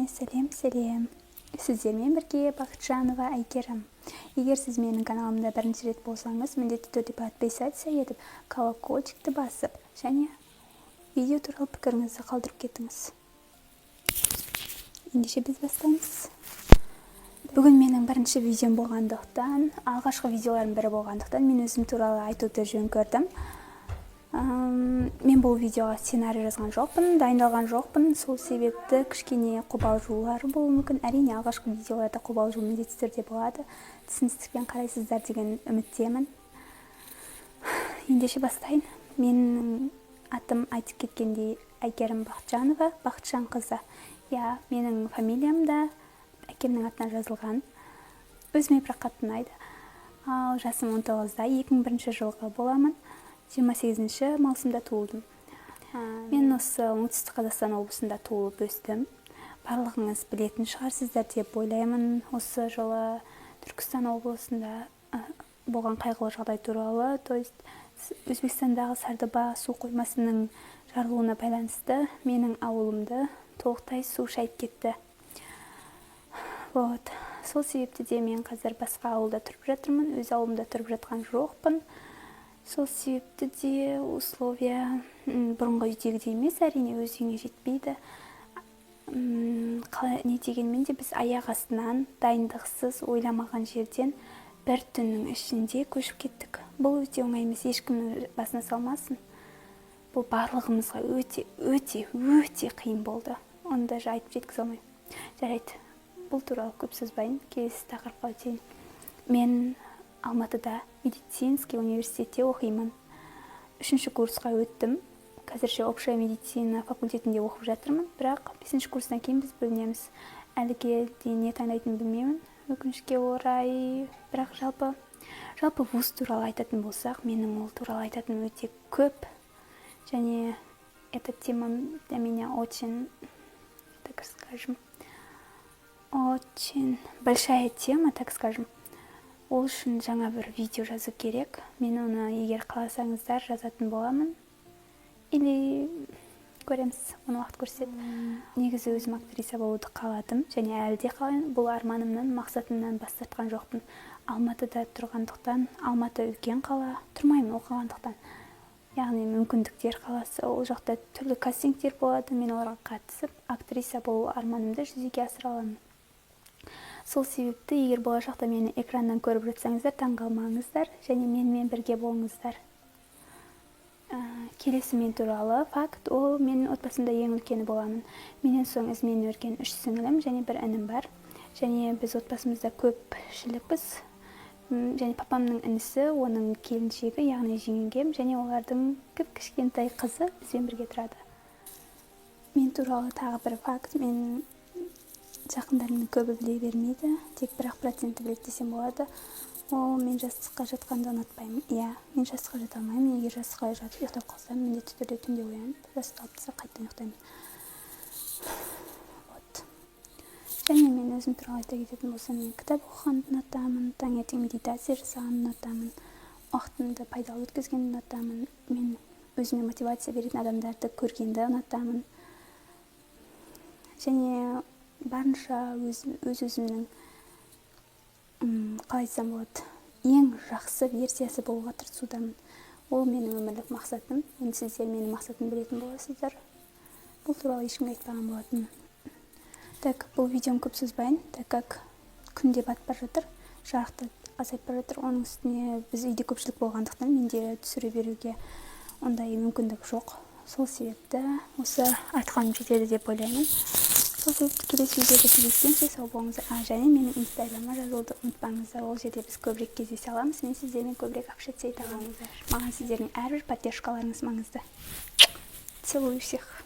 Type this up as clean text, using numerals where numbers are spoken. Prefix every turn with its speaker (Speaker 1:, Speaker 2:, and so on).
Speaker 1: Сәлем. Сіздермен бірге Бақытжанова Әйгерім. Егер сіз менің каналымда бірінші рет болсаңыз, міндетті түрде подписаться етіп, колокольчикті басып, және видео туралы пікіріңізді қалдырып кетіңіз. Ендеше біз бастаймыз. Бүгін менің бірінші видеом болғандықтан, алғашқы видеолардың бірі болғандықтан, мен өзім туралы айтуды жөн көрдім. Мен бұл видеоға сценарий жазған жоқпын, дайындалған жоқпын. Сол себепті кішкене қобалжулар болуы мүмкін. Әрине, алғашқы видеоларда қобалжу міндетті түрде болады. Түсіністікпен қарайсыздар деген үміттемін. Ендеше бастайын. Менің атым айтып кеткендей Әйгерім Бақытжанова, Бақытжан қызы. Я, менің фамилиям да әкемнің атынан жазылған. Өзіме бірақ қатты ұнайды. Ал жасым 19-да, 2001 жылғы боламын. 28 маусымда туылдым. Мен осы оңтүстік Қазақстан облысында туылып өстім. Барлығыңыз білетін шығарсыздар деп ойлаймын. Осы жылы Түркістан облысында болған қайғылы жағдай туралы, то есть Өзбекстандағы Сардыба су қоймасының жарылуына байланысты менің ауылымды толықтай су шайып кетті. Сол себепті де мен қазір басқа ауылда тұрып жатырмын. Өз ауылымда тұрып жатқан жоқпын. Сол себепті де условия бұрынғы үйдегідей емес, әрине өз үйіңе жетпейді. Не дегенмен де біз аяқ астынан дайындықсыз ойламаған жерден бір түннің ішінде көшіп кеттік. Бұл өте оңай емес, ешкімнің басына салмасын. Бұл барлығымызға өте қиын болды. Оны даже айтып жеткізе алмаймын. Жарайды, бұл туралы көп созбайын, келесі тақырыпқа өтейін. Мен Алматыда медицинский университетте оқимын. 3-ші курсқа өттім. Қазірше общая медицина факультетінде оқып жатырмын, бірақ 5-ші курстан кейін біз бөлінеміз. Әліге дейін не таңдайтынын білмеймін, өкінішке орай. Бірақ жалпы вуз туралы айтатын болсақ, менің ол туралы айтатын өте көп. Және эта тема для меня очень, так скажем, очень большая тема, так скажем. Ол үшін жаңа бір видео жазу керек. Мен оны егер қаласаңыздар жазатын боламын. Или көреміз, оны уақыт көрсетеді. Негізі өзім актриса болуды қаладым, және әлі де қалайын. Бұл арманымнан, мақсатымнан бас тартқан жоқпын. Алматыда тұрғандықтан, Алматы үлкен қала, тұрмаймын оқығандықтан. Яғни мүмкіндіктер қаласы, ол жақта түрлі кастингтер болады. Мен оларға қатысып, актриса болу арманымды жүзеге асыра аламын. Сол себепті, егер болашақта мені экраннан көріп жатсаңыздар, таңғалмаңыздар, және менімен бірге болыңыздар. Келесі мен туралы факт, ол менің отбасымда ең үлкені боламын. Менен соң ізімен өрген 3 сіңілім және бір інім бар. Және біз отбасымызда көпшілікпіз. Және папамның інісі, оның келіншегі, яғни жеңгем, және олардың кішкентай қызы бізбен бірге тұрады. Мен туралы тағы бір факт, мен жақындарымның көбі біле бермейді, тек 1% біледі десем болады. Ол мен жастыққа жатқанды ұнатпаймын. Иә, мен жастыққа жата алмаймын. Егер жастыққа жатып ұйықтап қалсам, міндетті түрде түнде оянып, жастық алып тастап қайтадан ұйықтаймын. Және мен өзім туралы айта кететін болсам, мен кітап оқығанды ұнатамын, таңертең медитация жасағанды ұнатамын, уақытымды пайдалы өткізгенді ұнатамын. Мен өзіме мотивация беретін адамдарды көргенді ұнатамын. Және барынша өз-өзімнің қалай айтсам болады, ең жақсы версиясы болуға тырысудамын. Ол менің өмірлік мақсатым. Енді сіздер менің мақсатымды білетін боласыздар. Бұл туралы ешкімге айтпаған болатынмын. Так, бұл видеом көп созбайын, так как күн де батып бара жатыр, жарықты азайып бара жатыр. Оның үстіне біз үйде көпшілік болғандықтан менде түсіре беруге ондай мүмкіндік жоқ. Сол себепті осы айтқаным жетеді деп ойлаймын. Сол себепті келесі видеода кездескенше сау болыңыздар. Және менің инстаграмыма жазылуды ұмытпаңыздар. Ол жерде біз көбірек кездесе аламыз. Мен сіздермен көбірек общаться ете аламын. Маған сіздердің әрбір поддержкаларыңыз маңызды. Целую всех.